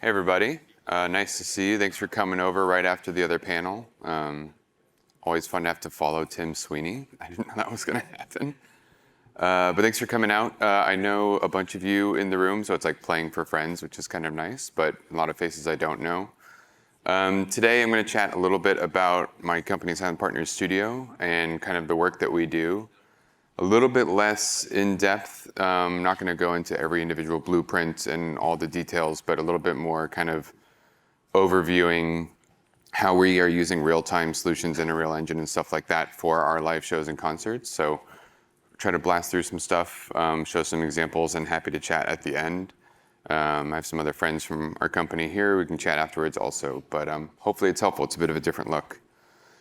Hey everybody, nice to see you. Thanks for coming over right after the other panel. Always fun to have to follow Tim Sweeney. I didn't know that was going to happen. But thanks for coming out. I know a bunch of you in the room, so it's like playing for friends, which is kind of nice, but a lot of faces I don't know. Today I'm going to chat a little bit about my company Silent Partners Studio and kind of the work that we do. A little bit less in depth. I'm not going to go into every individual blueprint and all the details, but a little bit more kind of overviewing how we are using real-time solutions in a Real Engine and stuff like that for our live shows and concerts. So try to blast through some stuff, show some examples, and happy to chat at the end. I have some other friends from our company here. We can chat afterwards also, but hopefully it's helpful. It's a bit of a different look.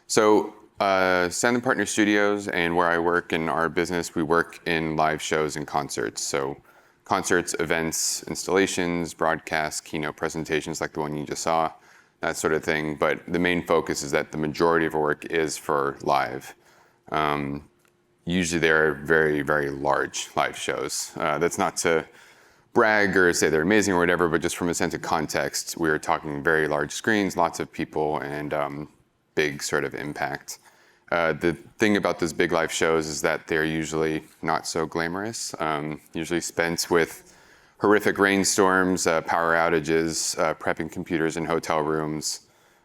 So Silent Partner Studios and where I work in our business, we work in live shows and concerts. So concerts, events, installations, broadcasts, keynote presentations like the one you just saw, that sort of thing. But the main focus is that the majority of our work is for live. Usually they're very, very large live shows. That's not to brag or say they're amazing or whatever, but just from a sense of context, we're talking very large screens, lots of people, and big sort of impact. The thing about those big live shows is that they're usually not so glamorous, usually spent with horrific rainstorms, power outages, prepping computers in hotel rooms.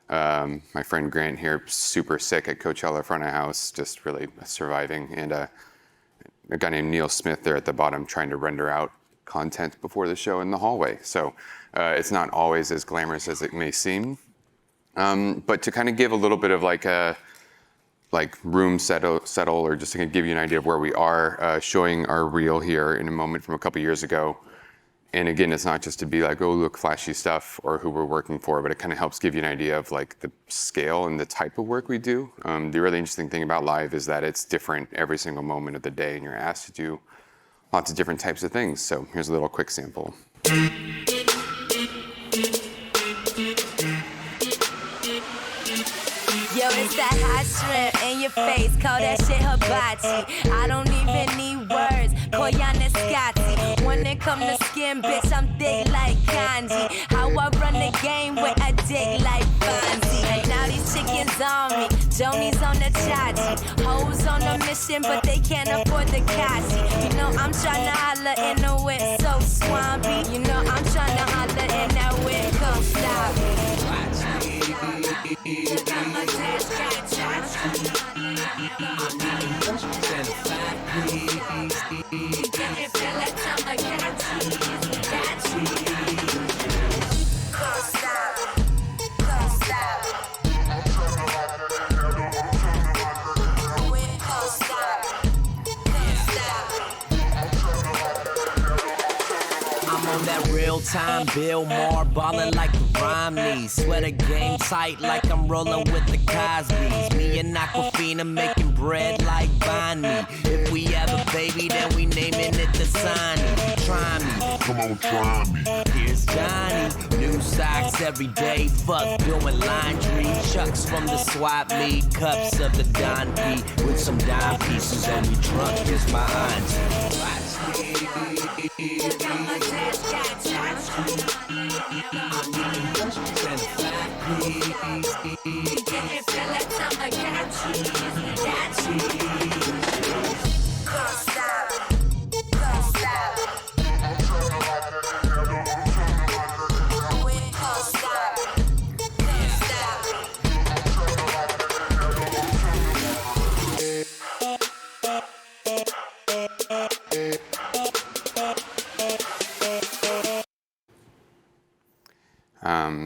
My friend Grant here, super sick at Coachella front of house, just really surviving. And a guy named Neil Smith there at the bottom trying to render out content before the show in the hallway. So it's not always as glamorous as it may seem. But to kind of give a little bit of like a room settle, or just to kind of give you an idea of where we are, showing our reel here in a moment from a couple years ago. And again, it's not just to be like, oh, look, flashy stuff or who we're working for, but it kind of helps give you an idea of like the scale and the type of work we do. The really interesting thing about live is that it's different every single moment of the day, and you're asked to do lots of different types of things. So here's a little quick sample. Yo, it's that hot shrimp in your face, call that shit hibachi. I don't even need words, Koyana Scotty. When it come to skin, bitch, I'm thick like kanji. How I run the game with a dick like Fonzie. Now these chickens on me, Joni's on the chachi. Hoes on a mission, but they can't afford the kashi. You know I'm tryna holla in the whip, so swampy. You know I'm tryna holla in that whip, come stop me. That real-time Bill Maher, ballin' like the rhyme needs. Sweater game tight like I'm rollin' with the Cosbys. Me and Aquafina making bread like Bonnie. If we have a baby, then we naming it the Sonny. Try me, come on, try me. Here's Johnny, new socks every day. Fuck doing laundry. Chucks from the swap meet, cups of the Don P with some dime pieces, and we drunk. Here's my auntie. Watch me.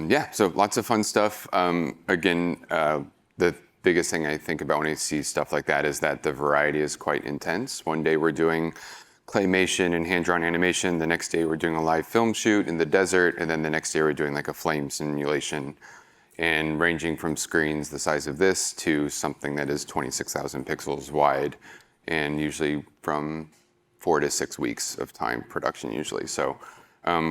Yeah, so lots of fun stuff. Again, the biggest thing I think about when I see stuff like that is that the variety is quite intense. One day we're doing claymation and hand-drawn animation. The next day we're doing a live film shoot in the desert. And then the next day we're doing like a flame simulation, and ranging from screens the size of this to something that is 26,000 pixels wide, and usually from 4 to 6 weeks of time production usually. So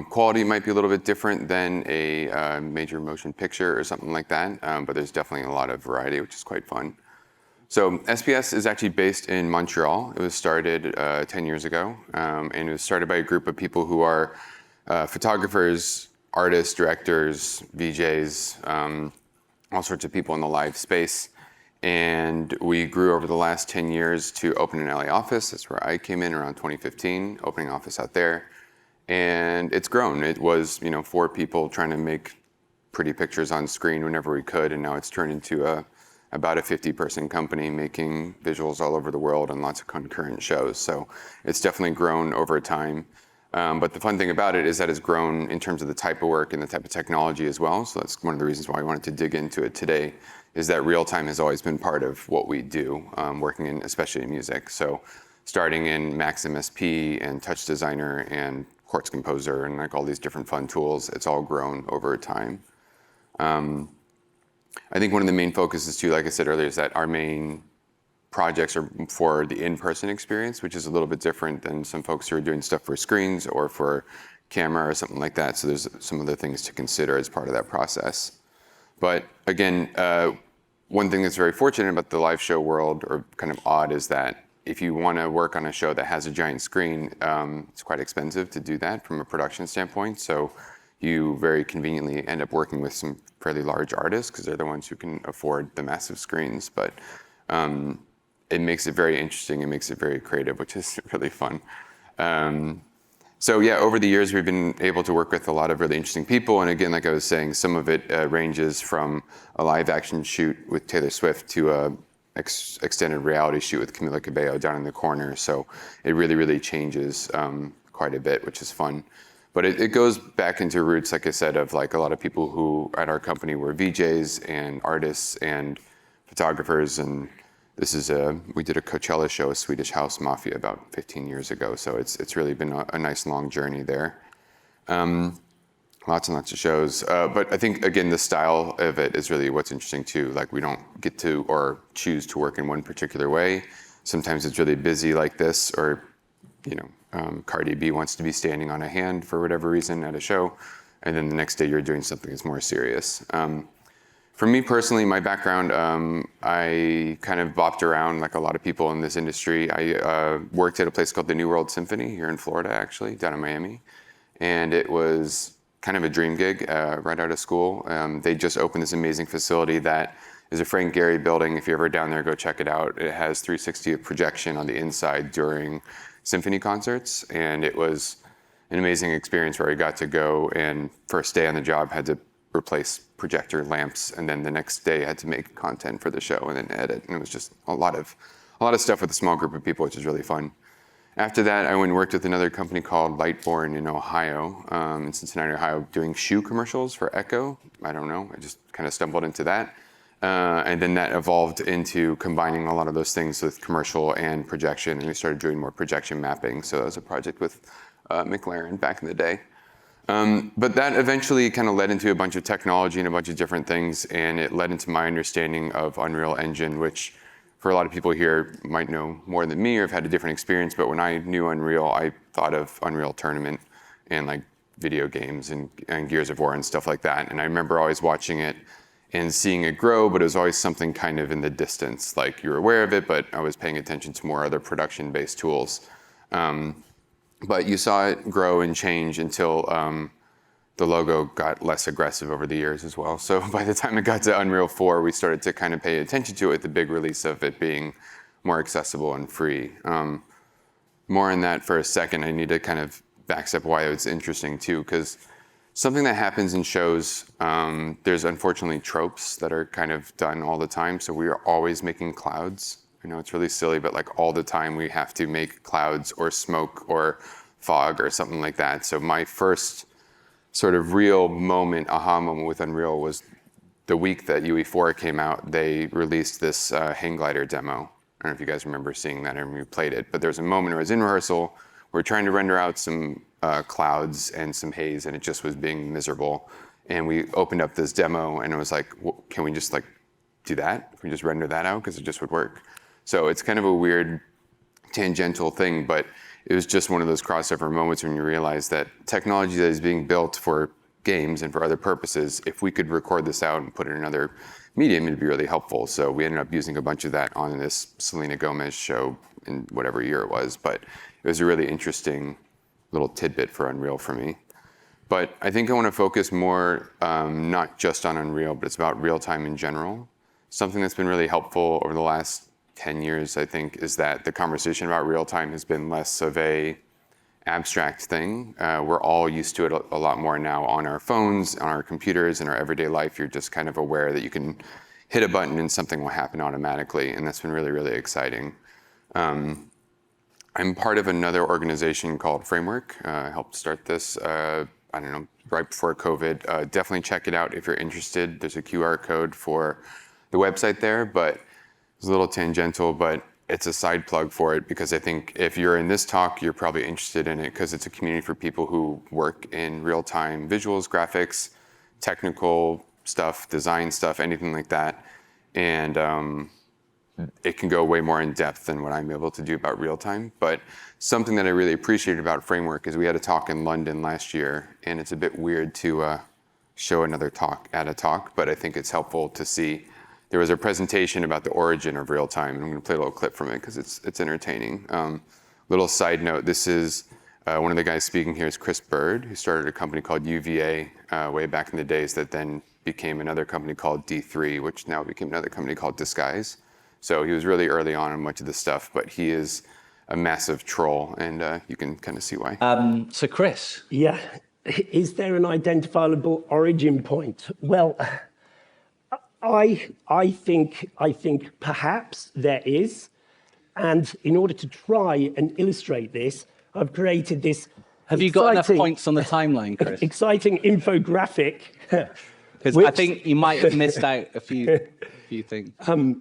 quality might be a little bit different than a major motion picture or something like that, but there's definitely a lot of variety, which is quite fun. So SPS is actually based in Montreal. It was started 10 years ago, and it was started by a group of people who are photographers, artists, directors, VJs, all sorts of people in the live space. And we grew over the last 10 years to open an LA office. That's where I came in around 2015, opening office out there. And it's grown. It was, 4 people trying to make pretty pictures on screen whenever we could. And now it's turned into about a 50-person company making visuals all over the world and lots of concurrent shows. So it's definitely grown over time. But the fun thing about it is that it's grown in terms of the type of work and the type of technology as well. So that's one of the reasons why I wanted to dig into it today, is that RealTime has always been part of what we do, working in, especially in music. So starting in Max MSP and Touch Designer and Quartz Composer and like all these different fun tools, it's all grown over time. I think one of the main focuses too, like I said earlier, is that our main projects are for the in-person experience, which is a little bit different than some folks who are doing stuff for screens or for camera or something like that. So there's some other things to consider as part of that process. But again, one thing that's very fortunate about the live show world, or kind of odd, is that if you want to work on a show that has a giant screen, it's quite expensive to do that from a production standpoint. So you very conveniently end up working with some fairly large artists because they're the ones who can afford the massive screens. But it makes it very interesting. It makes it very creative, which is really fun. So yeah, over the years, we've been able to work with a lot of really interesting people. And again, like I was saying, some of it ranges from a live action shoot with Taylor Swift to a extended reality shoot with Camila Cabello down in the corner. So it really, really changes quite a bit, which is fun. But it goes back into roots, like I said, of like a lot of people who at our company were VJs and artists and photographers. And this is we did a Coachella show, a Swedish House Mafia, about 15 years ago. So it's really been a nice long journey there. Lots and lots of shows. But I think, again, the style of it is really what's interesting too. Like we don't get to or choose to work in one particular way. Sometimes it's really busy like this, or, Cardi B wants to be standing on a hand for whatever reason at a show. And then the next day you're doing something that's more serious. For me personally, my background, I kind of bopped around like a lot of people in this industry. I worked at a place called the New World Symphony here in Florida, actually, down in Miami. And it was kind of a dream gig right out of school. They just opened this amazing facility that is a Frank Gehry building. If you're ever down there, go check it out. It has 360 projection on the inside during symphony concerts. And it was an amazing experience where I got to go and first day on the job had to replace projector lamps, and then the next day I had to make content for the show and then edit. And it was just a lot of stuff with a small group of people, which is really fun. After that, I went and worked with another company called Lightborn in Ohio, in Cincinnati, Ohio, doing shoe commercials for Echo. I don't know, I just kind of stumbled into that. And then that evolved into combining a lot of those things with commercial and projection, and we started doing more projection mapping. So that was a project with McLaren back in the day. But that eventually kind of led into a bunch of technology and a bunch of different things, and it led into my understanding of Unreal Engine, which for a lot of people here might know more than me or have had a different experience. But when I knew Unreal, I thought of Unreal Tournament and like video games and Gears of War and stuff like that. And I remember always watching it and seeing it grow, but it was always something kind of in the distance. Like you were aware of it, but I was paying attention to more other production-based tools. But you saw it grow and change until the logo got less aggressive over the years as well. So by the time it got to Unreal 4, we started to kind of pay attention to it, the big release of it being more accessible and free. More on that for a second. I need to kind of backstep why it's interesting too, because something that happens in shows, there's unfortunately tropes that are kind of done all the time. So we are always making clouds. I know it's really silly, but like all the time we have to make clouds or smoke or fog or something like that. So my first sort of real moment, aha moment with Unreal was the week that UE4 came out. They released this hang glider demo. I don't know if you guys remember seeing that or we played it, but there's a moment where I was in rehearsal. We're trying to render out some clouds and some haze, and it just was being miserable. And we opened up this demo, and it was like, can we just like do that? Can we just render that out? Because it just would work. So it's kind of a weird tangential thing, but it was just one of those crossover moments when you realize that technology that is being built for games and for other purposes, if we could record this out and put it in another medium, it'd be really helpful. So we ended up using a bunch of that on this Selena Gomez show in whatever year it was, but it was a really interesting little tidbit for Unreal for me. But I think I want to focus more not just on Unreal, but it's about real-time in general. Something that's been really helpful over the last 10 years, I think, is that the conversation about real-time has been less of a abstract thing. We're all used to it a lot more now on our phones, on our computers, in our everyday life. You're just kind of aware that you can hit a button and something will happen automatically, and that's been really, really exciting. I'm part of another organization called Framework. I helped start this, I don't know, right before COVID. Definitely check it out if you're interested. There's a QR code for the website there, but it's a little tangential, but it's a side plug for it because I think if you're in this talk, you're probably interested in it because it's a community for people who work in real-time visuals, graphics, technical stuff, design stuff, anything like that. And it can go way more in depth than what I'm able to do about real-time. But something that I really appreciated about Framework is we had a talk in London last year, and it's a bit weird to show another talk at a talk, but I think it's helpful to see. There was a presentation about the origin of real-time, and I'm going to play a little clip from it because it's entertaining. Little side note, this is one of the guys speaking here is Chris Bird, who started a company called UVA way back in the days that then became another company called D3, which now became another company called Disguise. So he was really early on in much of this stuff, but he is a massive troll, and you can kind of see why. So Chris. Yeah, is there an identifiable origin point? Well, I think perhaps there is, and in order to try and illustrate this, I've created this. Have you got enough points on the timeline, Chris? Exciting infographic. Because I think you might have missed out a few things.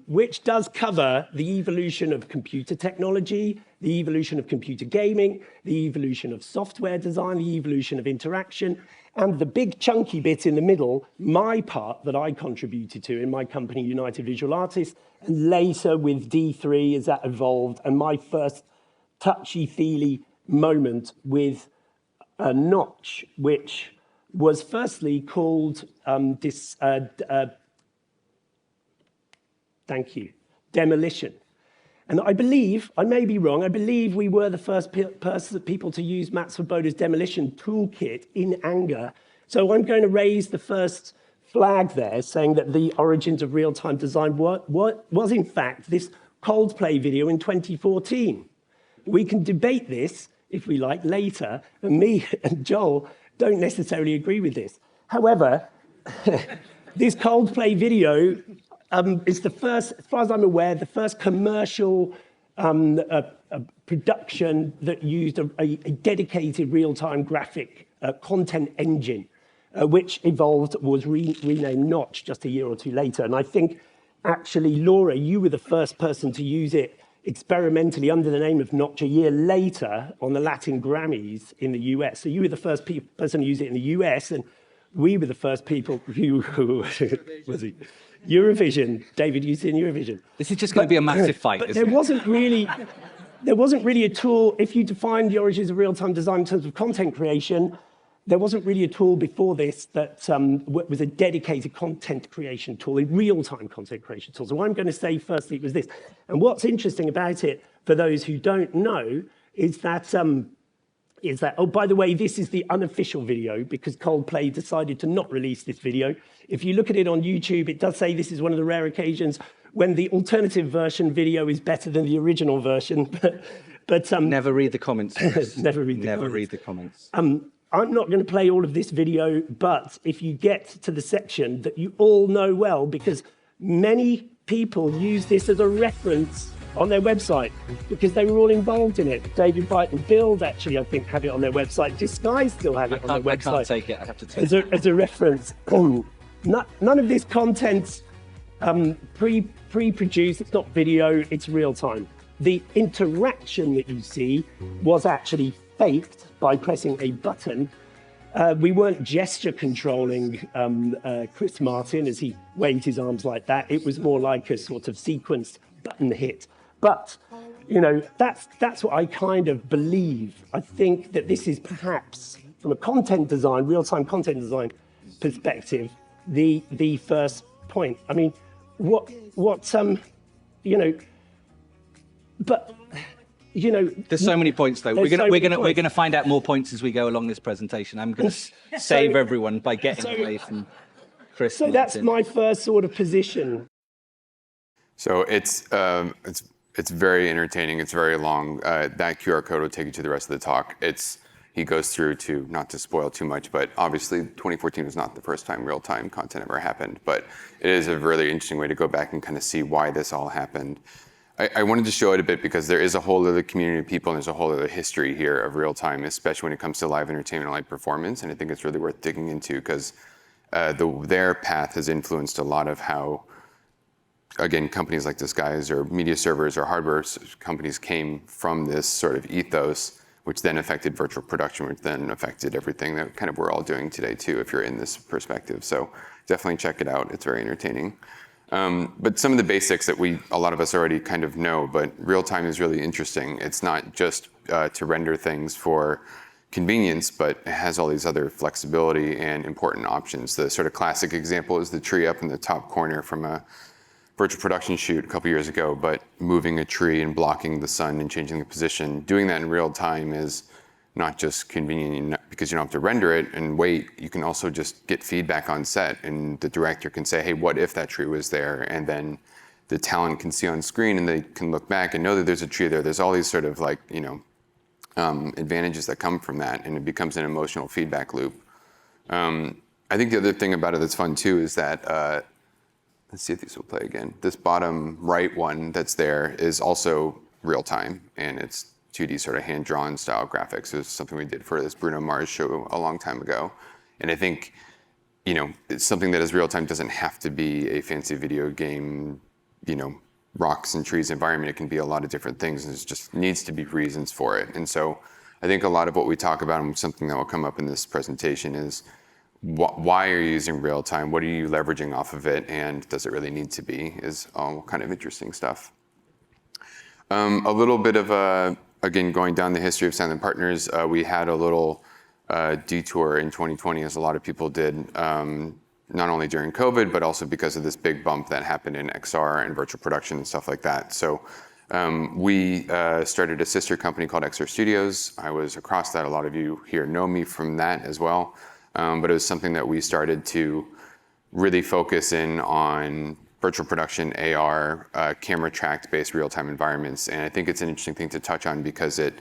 Which does cover the evolution of computer technology, the evolution of computer gaming, the evolution of software design, the evolution of interaction, and the big chunky bit in the middle, my part that I contributed to in my company, United Visual Artists, and later with D3 as that evolved, and my first touchy-feely moment with a notch, which was firstly called demolition. And I believe, I may be wrong, I believe we were the first people to use Matt Swoboda's demolition toolkit in anger. So I'm going to raise the first flag there, saying that the origins of real-time design was in fact this Coldplay video in 2014. We can debate this, if we like, later, and me and Joel don't necessarily agree with this. However, this Coldplay video is the first, as far as I'm aware, the first commercial production that used a dedicated real-time graphic content engine, which evolved, was renamed Notch just a year or two later. And I think, actually, Laura, you were the first person to use it experimentally under the name of Notch a year later on the Latin Grammys in the US. So you were the first person to use it in the US, and we were the first people who was it? Eurovision. David, you see in Eurovision. This is just going to be a massive fight, but isn't there wasn't really a tool, if you define the origins of real-time design in terms of content creation, there wasn't really a tool before this that was a dedicated content creation tool, a real-time content creation tool. So what I'm going to say firstly was this. And what's interesting about it, for those who don't know, is that, oh, by the way, this is the unofficial video because Coldplay decided to not release this video. If you look at it on YouTube, it does say this is one of the rare occasions when the alternative version video is better than the original version. but never read the comments. Never read the comments. I'm not going to play all of this video, but if you get to the section that you all know well, because many people use this as a reference on their website because they were all involved in it. David Bright and Build, actually, I think, have it on their website. Disguise still have it on their website. I can't take it, I have to take it. As a reference. None of this content's pre-produced, it's not video, it's real time. The interaction that you see was actually faked by pressing a button. We weren't gesture controlling Chris Martin as he waved his arms like that. It was more like a sort of sequenced button hit. But, you know, that's what I kind of believe. I think that this is perhaps, from a content design, real-time content design perspective, the first point. I mean, you know, but you know, There's so many points, though. There's We're gonna find out more points as we go along this presentation. I'm gonna save everyone by getting away from Chris. So that's my first sort of position. So it's very entertaining. It's very long. That QR code will take you to the rest of the talk. He goes through to, not to spoil too much, but obviously 2014 was not the first time real-time content ever happened, but it is a really interesting way to go back and kind of see why this all happened. I wanted to show it a bit because there is a whole other community of people and there's a whole other history here of real-time, especially when it comes to live entertainment and live performance, and I think it's really worth digging into because their path has influenced a lot of how, again, companies like Disguise or media servers or hardware companies came from this sort of ethos, which then affected virtual production, which then affected everything that kind of we're all doing today too, if you're in this perspective. So definitely check it out. It's very entertaining. But some of the basics that a lot of us already kind of know, but real-time is really interesting. It's not just to render things for convenience, but it has all these other flexibility and important options. The sort of classic example is the tree up in the top corner from a virtual production shoot a couple years ago, but moving a tree and blocking the sun and changing the position. Doing that in real time is not just convenient because you don't have to render it and wait. You can also just get feedback on set, and the director can say, hey, what if that tree was there? And then the talent can see on screen and they can look back and know that there's a tree there. There's all these sort of like, advantages that come from that, and it becomes an emotional feedback loop. I think the other thing about it that's fun too is that, let's see if these will play again. This bottom right one that's there is also real time, and it's 2D sort of hand-drawn style graphics. It was something we did for this Bruno Mars show a long time ago. And I think, it's something that is real time doesn't have to be a fancy video game, rocks and trees environment. It can be a lot of different things, and there just needs to be reasons for it. And so I think a lot of what we talk about, and something that will come up in this presentation, is why are you using real time? What are you leveraging off of it? And does it really need to be? Is all kind of interesting stuff. A little bit of again, going down the history of Silent Partners, we had a little detour in 2020, as a lot of people did, not only during COVID, but also because of this big bump that happened in XR and virtual production and stuff like that. So we started a sister company called XR Studios. I was across that. A lot of you here know me from that as well. But it was something that we started to really focus in on virtual production, AR, camera tracked based real-time environments. And I think it's an interesting thing to touch on because it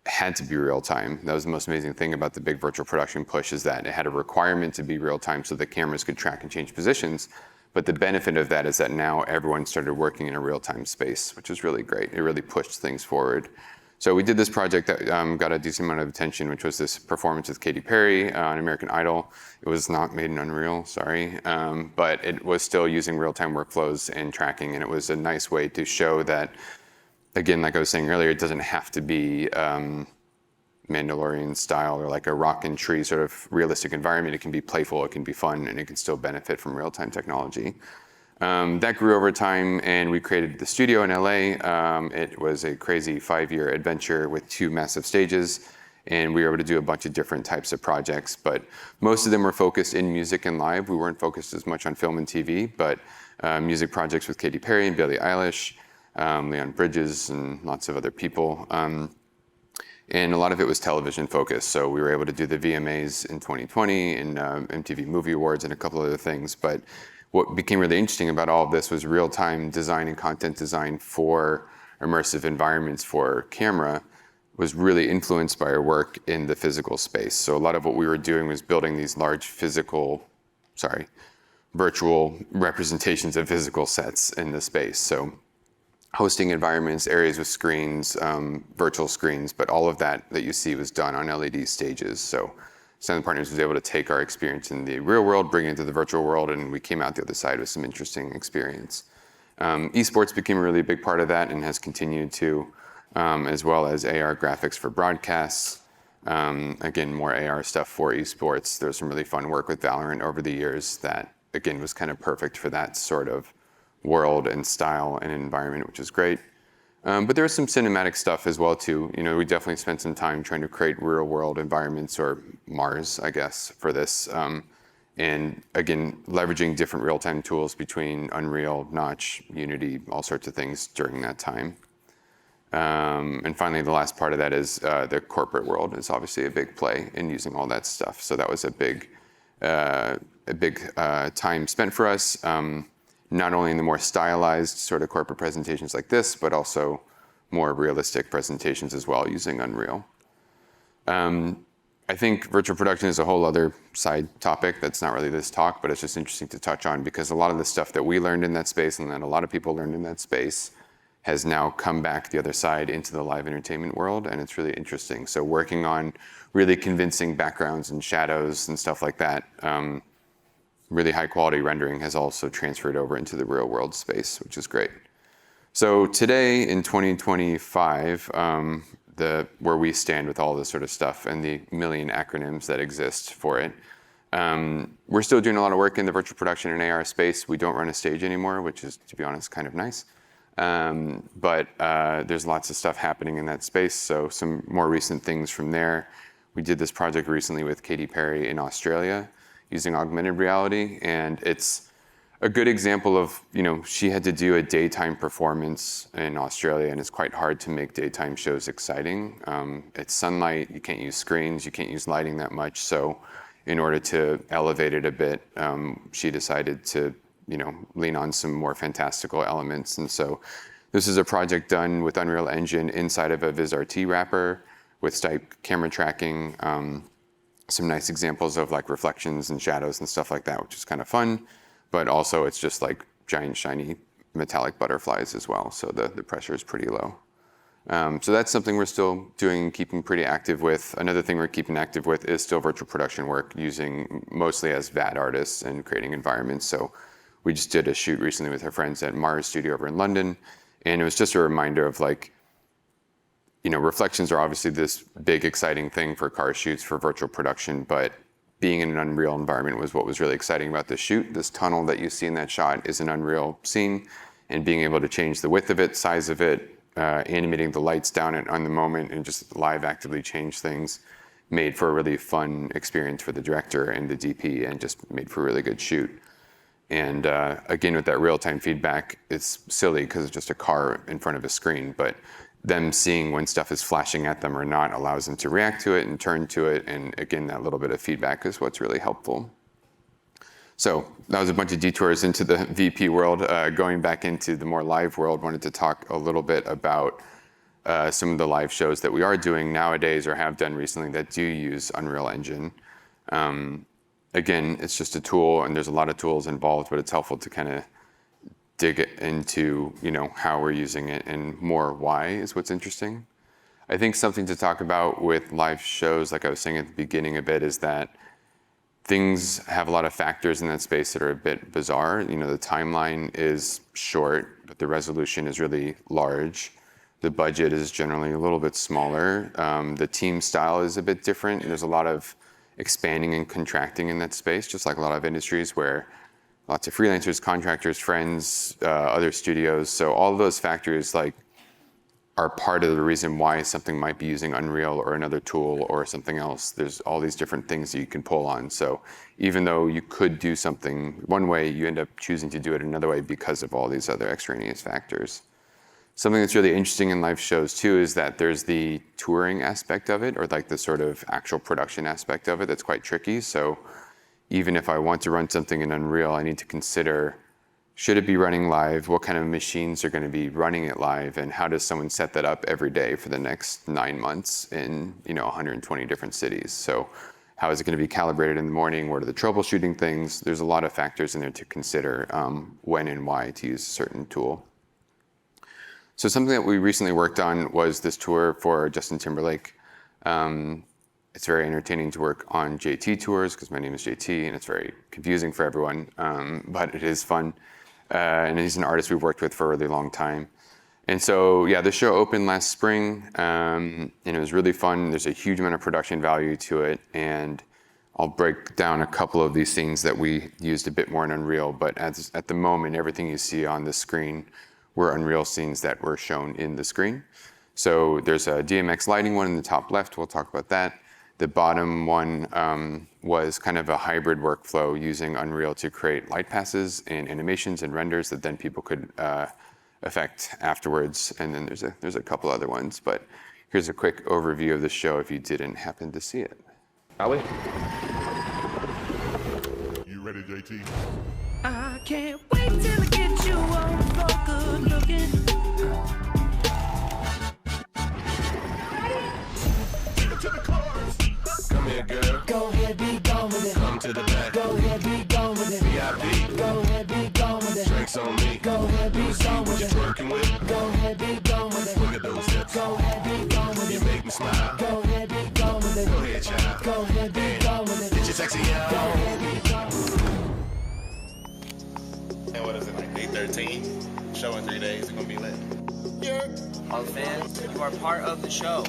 had to be real time. That was the most amazing thing about the big virtual production push, is that it had a requirement to be real time so the cameras could track and change positions. But the benefit of that is that now everyone started working in a real-time space, which is really great. It really pushed things forward. So we did this project that got a decent amount of attention, which was this performance with Katy Perry on American Idol. It was not made in Unreal, sorry, but it was still using real-time workflows and tracking, and it was a nice way to show that, again, like I was saying earlier, it doesn't have to be Mandalorian style or like a rock and tree sort of realistic environment. It can be playful, it can be fun, and it can still benefit from real-time technology. That grew over time, and we created the studio in LA. It was a crazy 5-year adventure with 2 massive stages, and we were able to do a bunch of different types of projects, but most of them were focused in music and live. We weren't focused as much on film and TV, but music projects with Katy Perry and Billie Eilish, Leon Bridges, and lots of other people. And a lot of it was television focused. So we were able to do the VMAs in 2020 and MTV Movie Awards and a couple other things. But what became really interesting about all of this was real-time design and content design for immersive environments for camera was really influenced by our work in the physical space. So a lot of what we were doing was building these large virtual representations of physical sets in the space. So hosting environments, areas with screens, virtual screens, but all of that you see was done on LED stages. So Silent Partners was able to take our experience in the real world, bring it into the virtual world, and we came out the other side with some interesting experience. Esports became a really big part of that and has continued to, as well as AR graphics for broadcasts. Again, more AR stuff for esports. There's some really fun work with Valorant over the years that, again, was kind of perfect for that sort of world and style and environment, which is great. But there was some cinematic stuff as well too. We definitely spent some time trying to create real world environments, or Mars, I guess, for this. And again, leveraging different real-time tools between Unreal, Notch, Unity, all sorts of things during that time. And finally, the last part of that is the corporate world is obviously a big play in using all that stuff. So that was a big time spent for us, not only in the more stylized sort of corporate presentations like this, but also more realistic presentations as well using Unreal. I think virtual production is a whole other side topic that's not really this talk, but it's just interesting to touch on because a lot of the stuff that we learned in that space and that a lot of people learned in that space has now come back the other side into the live entertainment world, and it's really interesting. So working on really convincing backgrounds and shadows and stuff like that, really high quality rendering has also transferred over into the real world space, which is great. So today in 2025, where we stand with all this sort of stuff and the million acronyms that exist for it, we're still doing a lot of work in the virtual production and AR space. We don't run a stage anymore, which is, to be honest, kind of nice. But there's lots of stuff happening in that space. So some more recent things from there. We did this project recently with Katy Perry in Australia using augmented reality. And it's a good example of, she had to do a daytime performance in Australia, and it's quite hard to make daytime shows exciting. It's sunlight, you can't use screens, you can't use lighting that much. So in order to elevate it a bit, she decided to lean on some more fantastical elements. And so this is a project done with Unreal Engine inside of a VizRT wrapper with Stipe camera tracking, some nice examples of like reflections and shadows and stuff like that, which is kind of fun. But also it's just like giant shiny metallic butterflies as well. So the pressure is pretty low. So that's something we're still doing and keeping pretty active with. Another thing we're keeping active with is still virtual production work, using mostly as VAD artists and creating environments. So we just did a shoot recently with our friends at Mars Studio over in London. And it was just a reminder of like, reflections are obviously this big, exciting thing for car shoots, for virtual production, but being in an Unreal environment was what was really exciting about the shoot. This tunnel that you see in that shot is an Unreal scene, and being able to change the width of it, size of it, animating the lights down on the moment, and just live actively change things made for a really fun experience for the director and the DP, and just made for a really good shoot. And again, with that real-time feedback, it's silly because it's just a car in front of a screen, but them seeing when stuff is flashing at them or not allows them to react to it and turn to it. And again, that little bit of feedback is what's really helpful. So that was a bunch of detours into the VP world. Going back into the more live world, wanted to talk a little bit about some of the live shows that we are doing nowadays or have done recently that do use Unreal Engine. Again, it's just a tool, and there's a lot of tools involved, but it's helpful to kind of dig into, how we're using it, and more why is what's interesting. I think something to talk about with live shows, like I was saying at the beginning a bit, is that things have a lot of factors in that space that are a bit bizarre. The timeline is short, but the resolution is really large. The budget is generally a little bit smaller. The team style is a bit different. There's a lot of expanding and contracting in that space, just like a lot of industries where lots of freelancers, contractors, friends, other studios. So all of those factors are part of the reason why something might be using Unreal or another tool or something else. There's all these different things that you can pull on. So even though you could do something one way, you end up choosing to do it another way because of all these other extraneous factors. Something that's really interesting in live shows too is that there's the touring aspect of it, or like the sort of actual production aspect of it that's quite tricky. So even if I want to run something in Unreal, I need to consider, should it be running live? What kind of machines are going to be running it live? And how does someone set that up every day for the next 9 months in 120 different cities? So how is it going to be calibrated in the morning? What are the troubleshooting things? There's a lot of factors in there to consider when and why to use a certain tool. So something that we recently worked on was this tour for Justin Timberlake. It's very entertaining to work on JT tours because my name is JT, and it's very confusing for everyone, but it is fun. And he's an artist we've worked with for a really long time. And so, the show opened last spring, and it was really fun. There's a huge amount of production value to it, and I'll break down a couple of these things that we used a bit more in Unreal, but at the moment, everything you see on the screen were Unreal scenes that were shown in the screen. So there's a DMX lighting one in the top left. We'll talk about that. The bottom one was kind of a hybrid workflow using Unreal to create light passes and animations and renders that then people could effect afterwards, and then there's a couple other ones, but here's a quick overview of the show if you didn't happen to see it. Are we? You ready, JT? I can't wait till I get you on the floor, good looking. Take it to the cars. Come here, girl. Go ahead, be gone with it. Come to the back. Go ahead, be gone with it. VIP. Go ahead, be gone with it. Drinks on me. Go ahead, be See gone what with you're it. twerking with. Go ahead, be gone with it. Look at those hips. Go ahead, be gone with You it. make me smile. Go ahead, be gone with it. Go ahead, child. Go ahead, be gone with it. Get your sexy out. Go ahead, be gone with it. And what is it, like day 13? Show in 3 days, it's gonna be lit. All fans, you are part of the show.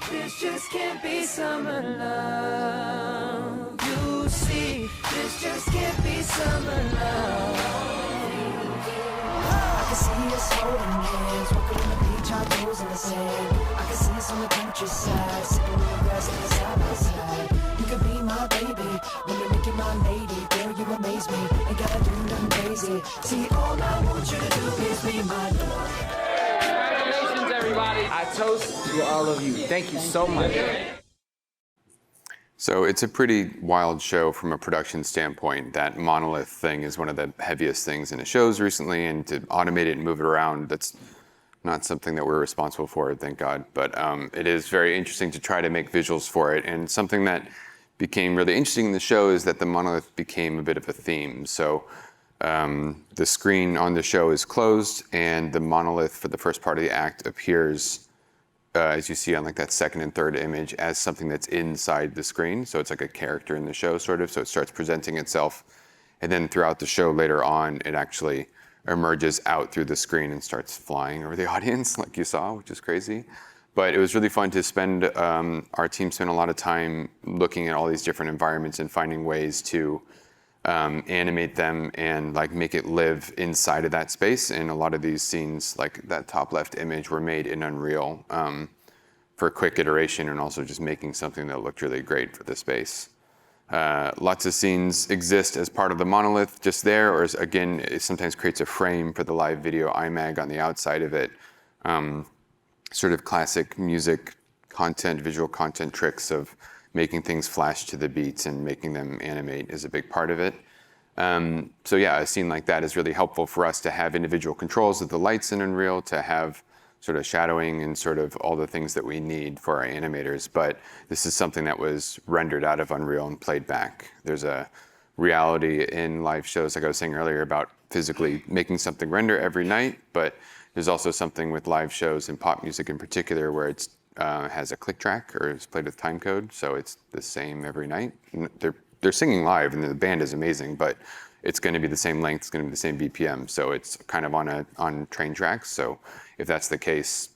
This just can't be summer love. You see, this just can't be summer love. I can see us holding hands, walking on the beach, our toes in the sand. I can see us on the countryside, sipping on the grass, living side by side. You could be my baby, when you make you my lady. Girl, you amaze me, ain't gotta do nothing crazy. See, all I want you to do is be my love. Congratulations, everybody. I toast to all of you. Thank you so much. So it's a pretty wild show from a production standpoint. That Monolith thing is one of the heaviest things in the shows recently, and to automate it and move it around, that's not something that we're responsible for, thank God. But it is very interesting to try to make visuals for it. And something that became really interesting in the show is that the Monolith became a bit of a theme. So the screen on the show is closed, and the Monolith for the first part of the act appears as you see on like that second and third image, as something that's inside the screen. So it's like a character in the show, sort of. So it starts presenting itself. And then throughout the show later on, it actually emerges out through the screen and starts flying over the audience, like you saw, which is crazy. But it was really fun to spend, our team spent a lot of time looking at all these different environments and finding ways to animate them and like make it live inside of that space. And a lot of these scenes, like that top left image, were made in Unreal for a quick iteration, and also just making something that looked really great for the space. Lots of scenes exist as part of the Monolith just there, or again, it sometimes creates a frame for the live video iMag on the outside of it. Sort of classic music content, visual content tricks of making things flash to the beats and making them animate is a big part of it. So yeah, a scene like that is really helpful for us to have individual controls of the lights in Unreal, to have sort of shadowing and sort of all the things that we need for our animators. But this is something that was rendered out of Unreal and played back. There's a reality in live shows, like I was saying earlier, about physically making something render every night, but there's also something with live shows and pop music in particular where it's has a click track or is played with time code, so it's the same every night. They're singing live, and the band is amazing, but it's going to be the same length, it's going to be the same BPM, so it's kind of on train tracks. So if that's the case,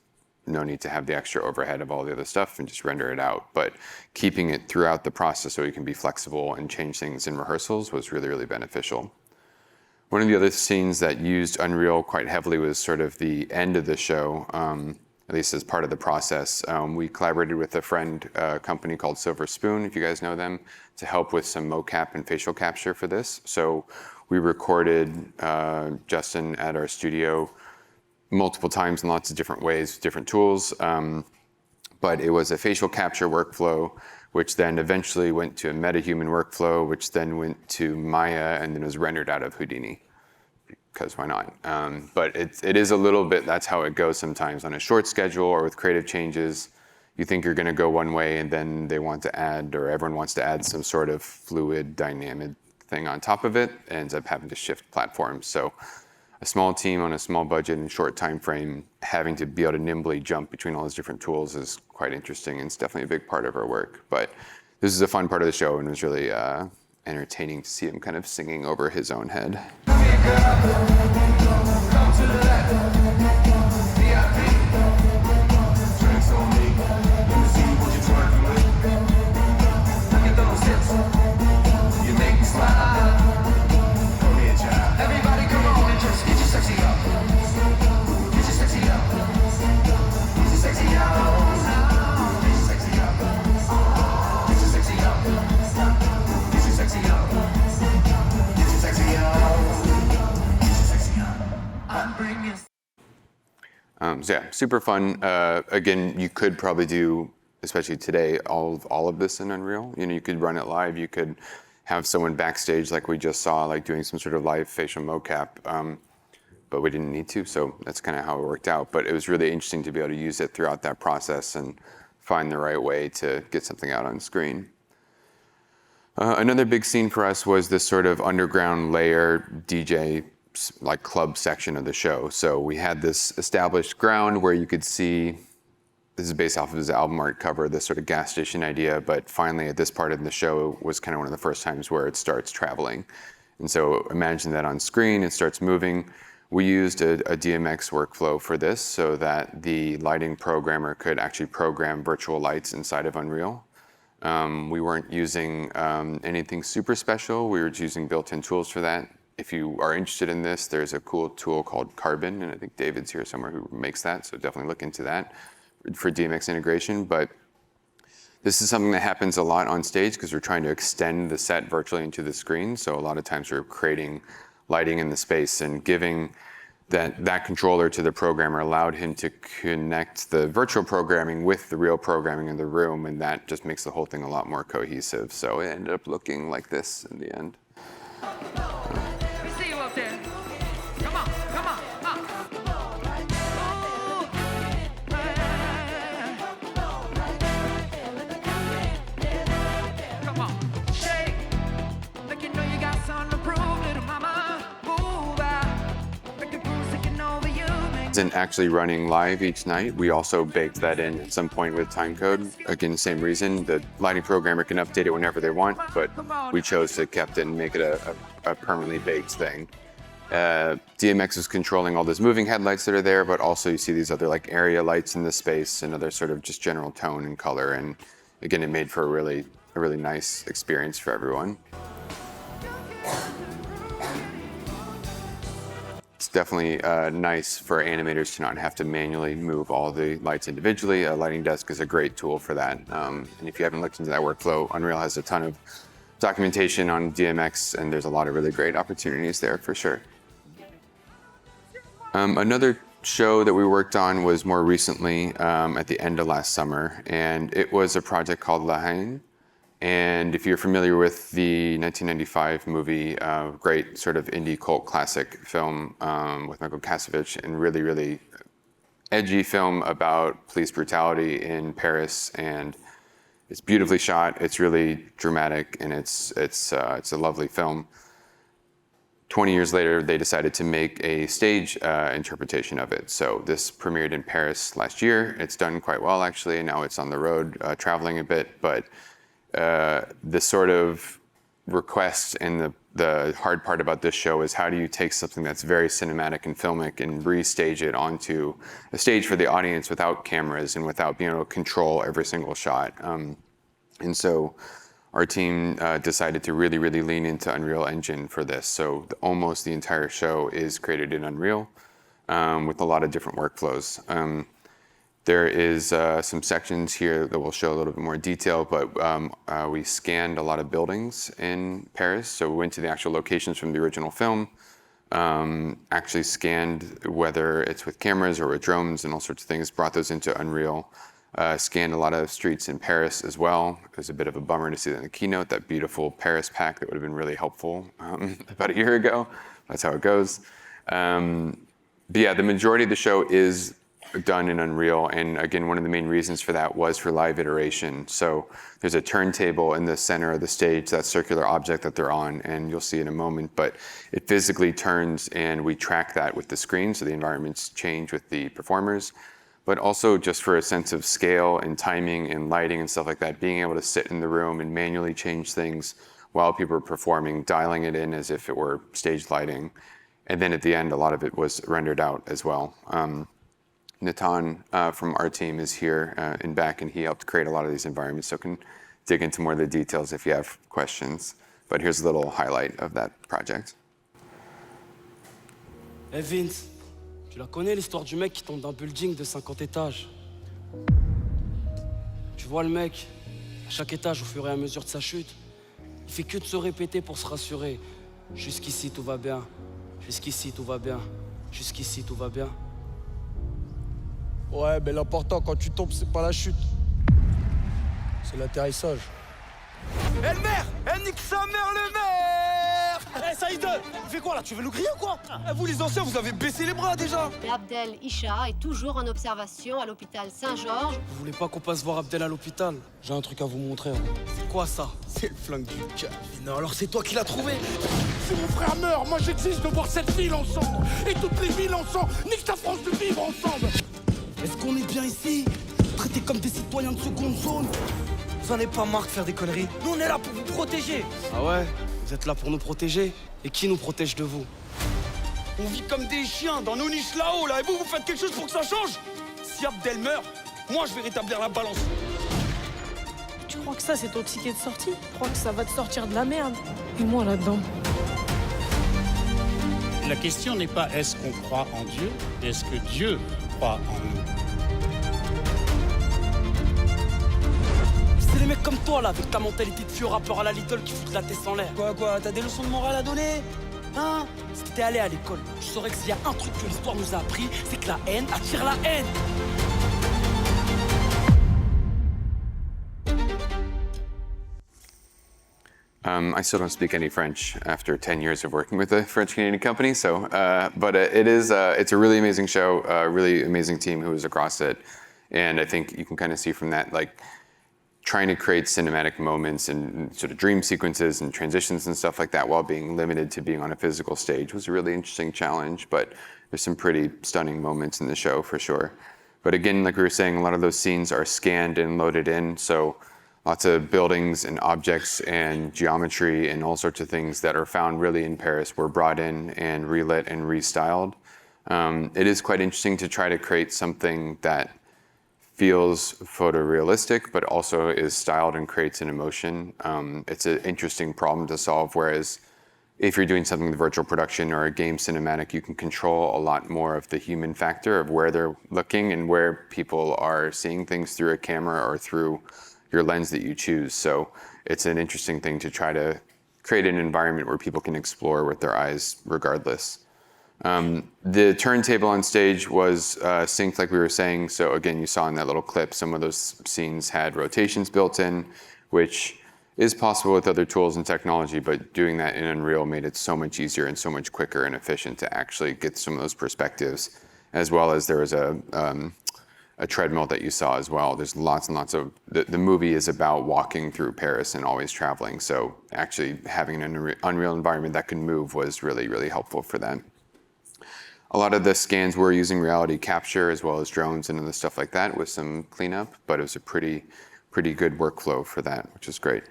no need to have the extra overhead of all the other stuff and just render it out. But keeping it throughout the process so you can be flexible and change things in rehearsals was really, really beneficial. One of the other scenes that used Unreal quite heavily was sort of the end of the show. At least as part of the process. We collaborated with a friend company called Silver Spoon, if you guys know them, to help with some mocap and facial capture for this. So we recorded Justin at our studio multiple times in lots of different ways, different tools. But it was a facial capture workflow, which then eventually went to a MetaHuman workflow, which then went to Maya, and then was rendered out of Houdini. Because why not? But it is a little bit, that's how it goes sometimes on a short schedule or with creative changes. You think you're going to go one way, and then they want to add, or everyone wants to add some sort of fluid dynamic thing on top of it, and ends up having to shift platforms. So a small team on a small budget and short time frame, having to be able to nimbly jump between all those different tools is quite interesting, and it's definitely a big part of our work. But this is a fun part of the show, and it was really entertaining to see him kind of singing over his own head. So yeah, super fun. Again, you could probably do, especially today, all of this in Unreal. You know, you could run it live. You could have someone backstage like we just saw, like doing some sort of live facial mocap. But we didn't need to, so that's kind of how it worked out. But it was really interesting to be able to use it throughout that process and find the right way to get something out on screen. Another big scene for us was this sort of underground layer DJ like club section of the show. So we had this established ground where you could see, this is based off of his album art cover, this sort of gas station idea, but finally at this part of the show was kind of one of the first times where it starts traveling. And so imagine that on screen, it starts moving. We used a DMX workflow for this so that the lighting programmer could actually program virtual lights inside of Unreal. We weren't using anything super special. We were just using built-in tools for that. If you are interested in this, there's a cool tool called Carbon, and I think David's here somewhere who makes that, so definitely look into that for DMX integration. But this is something that happens a lot on stage because we're trying to extend the set virtually into the screen. So a lot of times we're creating lighting in the space, and giving that controller to the programmer allowed him to connect the virtual programming with the real programming in the room, and that just makes the whole thing a lot more cohesive. So it ended up looking like this in the end. Let me see you up there. Come on, come on. Come on, shake. Like you know you got something to prove, little mama. Move out. Make the groove taking over you. Isn't actually running live each night. We also baked that in at some point with timecode. Again, same reason. The lighting programmer can update it whenever they want, but we chose to keep it and make it a permanently baked thing. DMX is controlling all those moving headlights that are there, but also you see these other like area lights in the space and other sort of just general tone and color. And again, it made for a really nice experience for everyone. It's definitely nice for animators to not have to manually move all the lights individually. A lighting desk is a great tool for that. And if you haven't looked into that workflow, Unreal has a ton of documentation on DMX, and there's a lot of really great opportunities there for sure. Another show that we worked on was more recently at the end of last summer, and it was a project called Haine. And if you're familiar with the 1995 movie, great sort of indie cult classic film with Michael Kasevich, and really edgy film about police brutality in Paris, and it's beautifully shot. It's really dramatic, and it's a lovely film. 20 years later, they decided to make a stage interpretation of it. So this premiered in Paris last year. It's done quite well actually, and now it's on the road traveling a bit, but the sort of request and the hard part about this show is how do you take something that's very cinematic and filmic and restage it onto a stage for the audience without cameras and without being able to control every single shot. And so our team decided to really lean into Unreal Engine for this. So almost the entire show is created in Unreal with a lot of different workflows. There is some sections here that will show a little bit more detail, but we scanned a lot of buildings in Paris. So we went to the actual locations from the original film, actually scanned whether it's with cameras or with drones and all sorts of things, brought those into Unreal, scanned a lot of streets in Paris as well. It was a bit of a bummer to see that in the keynote, that beautiful Paris pack that would have been really helpful about a year ago. That's how it goes. But yeah, the majority of the show is done in Unreal, and again, one of the main reasons for that was for live iteration. So there's a turntable in the center of the stage, that circular object that they're on, and you'll see in a moment, but it physically turns and we track that with the screen, so the environments change with the performers, but also just for a sense of scale and timing and lighting and stuff like that, being able to sit in the room and manually change things while people are performing, dialing it in as if it were stage lighting. And then at the end, a lot of it was rendered out as well. Natan from our team is here in back, and he helped create a lot of these environments, so can dig into more of the details if you have questions. But here's a little highlight of that project. Hey Vince, tu la connais l'histoire du mec qui tombe d'un building de 50 étages? Tu vois le mec, à chaque étage au fur et à mesure de sa chute, il fait que de se répéter pour se rassurer. Jusqu'ici tout va bien, jusqu'ici tout va bien, jusqu'ici tout va bien. Ouais, mais l'important quand tu tombes, c'est pas la chute. C'est l'atterrissage. Eh le maire! Eh nique sa mère le maire! Eh Saïd! Il fait quoi là? Tu veux nous griller ou quoi? Eh, vous les anciens, vous avez baissé les bras déjà! Abdel Isha est toujours en observation à l'hôpital Saint-Georges. Vous voulez pas qu'on passe voir Abdel à l'hôpital? J'ai un truc à vous montrer. Hein. C'est quoi ça? C'est le flingue du cœur. Non, alors c'est toi qui l'as trouvé! Si mon frère meurt, moi j'existe de voir cette ville ensemble! Et toutes les villes ensemble! Nique ta France de vivre ensemble! Est-ce qu'on est bien ici? Traités comme des citoyens de seconde zone? Vous en avez pas marre de faire des conneries? Nous on est là pour vous protéger! Ah ouais? Vous êtes là pour nous protéger? Et qui nous protège de vous? On vit comme des chiens dans nos niches là-haut, là, et vous faites quelque chose pour que ça change? Si Abdel meurt, moi je vais rétablir la balance. Tu crois que ça c'est ton ticket de sortie? Tu crois que ça va te sortir de la merde? Et moi là-dedans? La question n'est pas est-ce qu'on croit en Dieu, mais est-ce que Dieu croit en nous? C'est les mecs comme toi là, avec ta mentalité de vieux rappeur à la Little qui foutent la tête en l'air. Quoi? T'as des leçons de morale à donner? Hein? Si t'étais allé à l'école, tu saurais que s'il y a un truc que l'histoire nous a appris, c'est que la haine attire la haine. I still don't speak any French after 10 years of working with a French-Canadian company, so, but it's a really amazing show, a really amazing team who was across it, and I think you can kind of see from that, like, trying to create cinematic moments and sort of dream sequences and transitions and stuff like that while being limited to being on a physical stage was a really interesting challenge, but there's some pretty stunning moments in the show for sure. But again, like we were saying, a lot of those scenes are scanned and loaded in, so lots of buildings and objects and geometry and all sorts of things that are found really in Paris were brought in and relit and restyled. It is quite interesting to try to create something that feels photorealistic, but also is styled and creates an emotion. It's an interesting problem to solve, whereas if you're doing something with virtual production or a game cinematic, you can control a lot more of the human factor of where they're looking and where people are seeing things through a camera or through your lens that you choose. So it's an interesting thing to try to create an environment where people can explore with their eyes regardless. The turntable on stage was synced like we were saying. So again, you saw in that little clip, some of those scenes had rotations built in, which is possible with other tools and technology, but doing that in Unreal made it so much easier and so much quicker and efficient to actually get some of those perspectives, as well as there was a treadmill that you saw as well. There's lots and lots of, the movie is about walking through Paris and always traveling. So actually having an Unreal environment that can move was really, really helpful for that. A lot of the scans were using reality capture as well as drones and other stuff like that with some cleanup, but it was a pretty good workflow for that, which is great.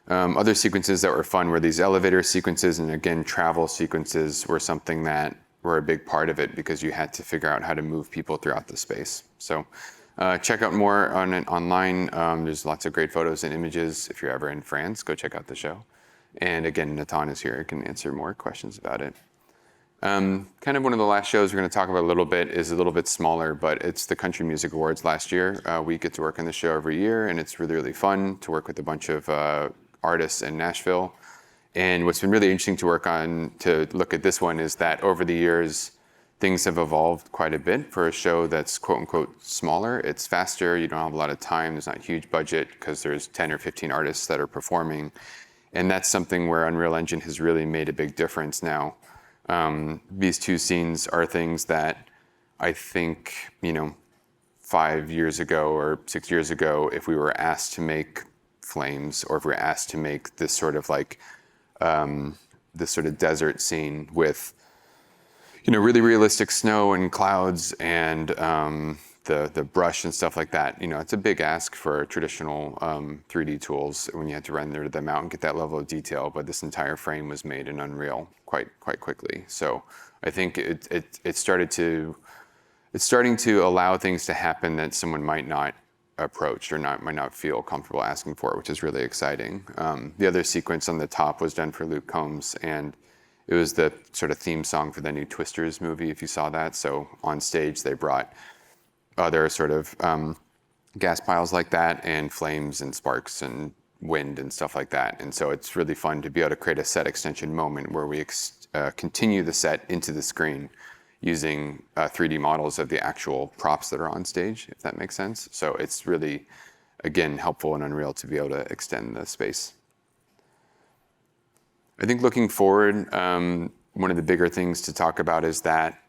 Other sequences that were fun were these elevator sequences, and again, travel sequences were something that were a big part of it because you had to figure out how to move people throughout the space. So check out more on it online. There's lots of great photos and images. If you're ever in France, go check out the show. And again, Nathan is here, can answer more questions about it. Kind of one of the last shows we're going to talk about a little bit is a little bit smaller, but it's the Country Music Awards last year. We get to work on the show every year, and it's really, really fun to work with a bunch of artists in Nashville. And what's been really interesting to work on, to look at this one, is that over the years, things have evolved quite a bit for a show that's quote unquote smaller. It's faster, you don't have a lot of time, there's not a huge budget because there's 10 or 15 artists that are performing. And that's something where Unreal Engine has really made a big difference now. These two scenes are things that I think, 5 years ago or 6 years ago, if we were asked to make Flames, or if we were asked to make this sort of like, this sort of desert scene with, really realistic snow and clouds and the brush and stuff like that. It's a big ask for traditional 3D tools when you have to render them out and get that level of detail. But this entire frame was made in Unreal quite quickly. So I think it's starting to allow things to happen that someone might not approach or might not feel comfortable asking for, which is really exciting. The other sequence on the top was done for Luke Combs, and it was the sort of theme song for the new Twisters movie, if you saw that. So on stage, they brought other sort of gas piles like that, and flames and sparks and wind and stuff like that. And so it's really fun to be able to create a set extension moment where we continue the set into the screen using 3D models of the actual props that are on stage, if that makes sense. So it's really, again, helpful in Unreal to be able to extend the space. I think looking forward, one of the bigger things to talk about is that,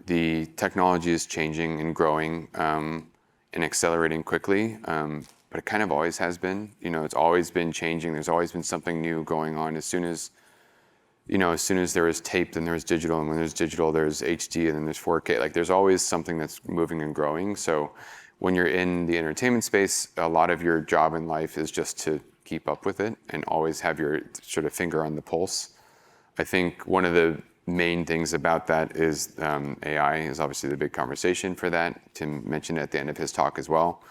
the technology is changing and growing and accelerating quickly, but it kind of always has been. It's always been changing. There's always been something new going on. As soon as there was tape, then there was digital, and when there's digital, there's HD, and then there's 4K. Like, there's always something that's moving and growing. So when you're in the entertainment space, a lot of your job in life is just to keep up with it and always have your sort of finger on the pulse. I think one of the main things about that is AI is obviously the big conversation for that. Tim mentioned it at the end of his talk as well.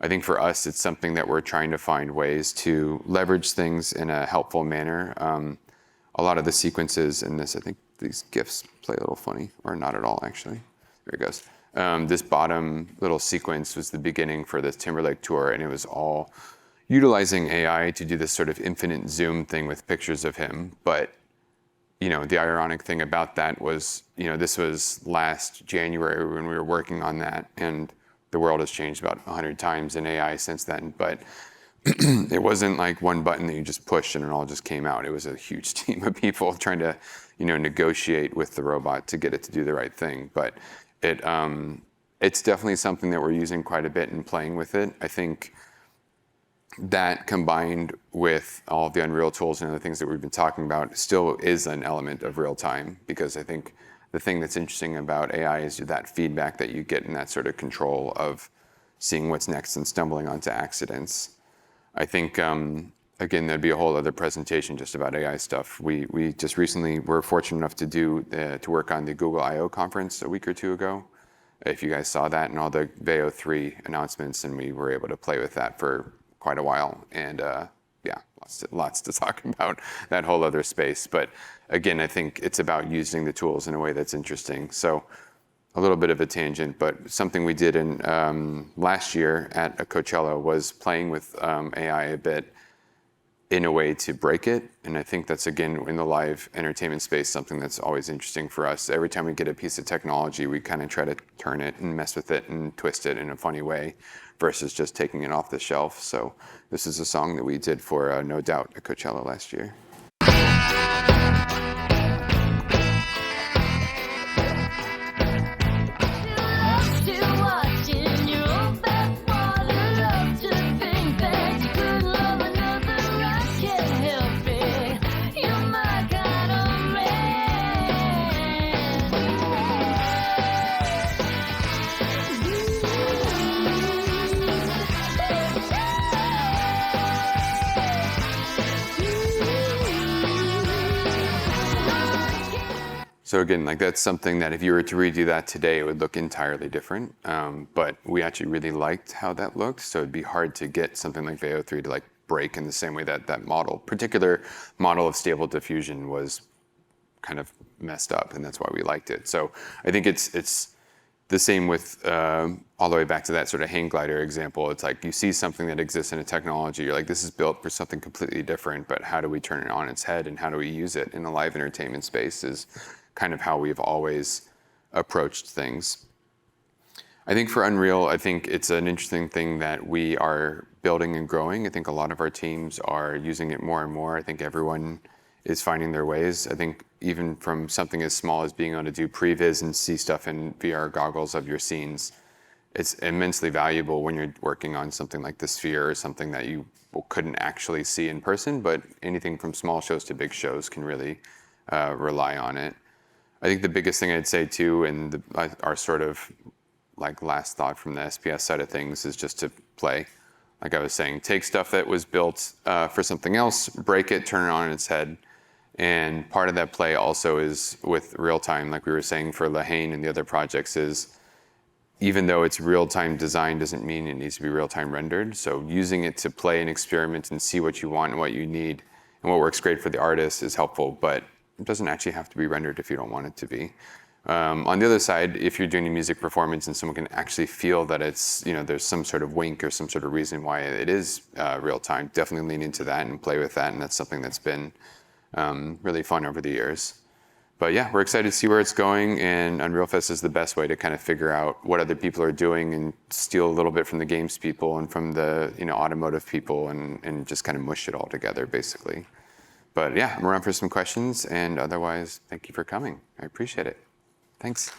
I think for us, it's something that we're trying to find ways to leverage things in a helpful manner. A lot of the sequences in this, I think these GIFs play a little funny, or not at all, actually. There it goes. This bottom little sequence was the beginning for this Timberlake tour, and it was all utilizing AI to do this sort of infinite zoom thing with pictures of him. But, the ironic thing about that was, this was last January when we were working on that, and the world has changed about 100 times in AI since then. But it wasn't like one button that you just pushed and it all just came out. It was a huge team of people trying to, negotiate with the robot to get it to do the right thing. But it's definitely something that we're using quite a bit and playing with it. I think that combined with all of the Unreal tools and other things that we've been talking about still is an element of real time, because I think the thing that's interesting about AI is that feedback that you get in that sort of control of seeing what's next and stumbling onto accidents. I think, again, there'd be a whole other presentation just about AI stuff. We just recently were fortunate enough to work on the Google I/O conference a week or two ago. If you guys saw that and all the VEO 3 announcements, and we were able to play with that for quite a while. And lots to talk about that whole other space. But again, I think it's about using the tools in a way that's interesting. So a little bit of a tangent, but something we did in last year at a Coachella was playing with AI a bit in a way to break it. And I think that's, again, in the live entertainment space, something that's always interesting for us. Every time we get a piece of technology, we kind of try to turn it and mess with it and twist it in a funny way versus just taking it off the shelf. So this is a song that we did for No Doubt at Coachella last year. So again, like, that's something that if you were to redo that today, it would look entirely different. But we actually really liked how that looked. So it'd be hard to get something like VEO 3 to break in the same way that that particular model of stable diffusion was kind of messed up, and that's why we liked it. So I think it's the same with all the way back to that sort of hang glider example. It's like you see something that exists in a technology, you're like, this is built for something completely different, but how do we turn it on its head and how do we use it in the live entertainment space is kind of how we've always approached things. I think for Unreal, I think it's an interesting thing that we are building and growing. I think a lot of our teams are using it more and more. I think everyone is finding their ways. I think even from something as small as being able to do previs and see stuff in VR goggles of your scenes, it's immensely valuable when you're working on something like the Sphere or something that you couldn't actually see in person, but anything from small shows to big shows can really rely on it. I think the biggest thing I'd say too, and our sort of last thought from the SPS side of things is just to play. Like I was saying, take stuff that was built for something else, break it, turn it on its head. And part of that play also is with RealTime, like we were saying for Haine and the other projects, is even though it's real-time design doesn't mean it needs to be real-time rendered. So using it to play and experiment and see what you want and what you need and what works great for the artist is helpful, but it doesn't actually have to be rendered if you don't want it to be. On the other side, if you're doing a music performance and someone can actually feel that it's, there's some sort of wink or some sort of reason why it is real time, definitely lean into that and play with that. And that's something that's been really fun over the years. But yeah, we're excited to see where it's going, and Unreal Fest is the best way to kind of figure out what other people are doing and steal a little bit from the games people and from the automotive people and just kind of mush it all together, basically. But yeah, I'm around for some questions, and otherwise, thank you for coming. I appreciate it. Thanks.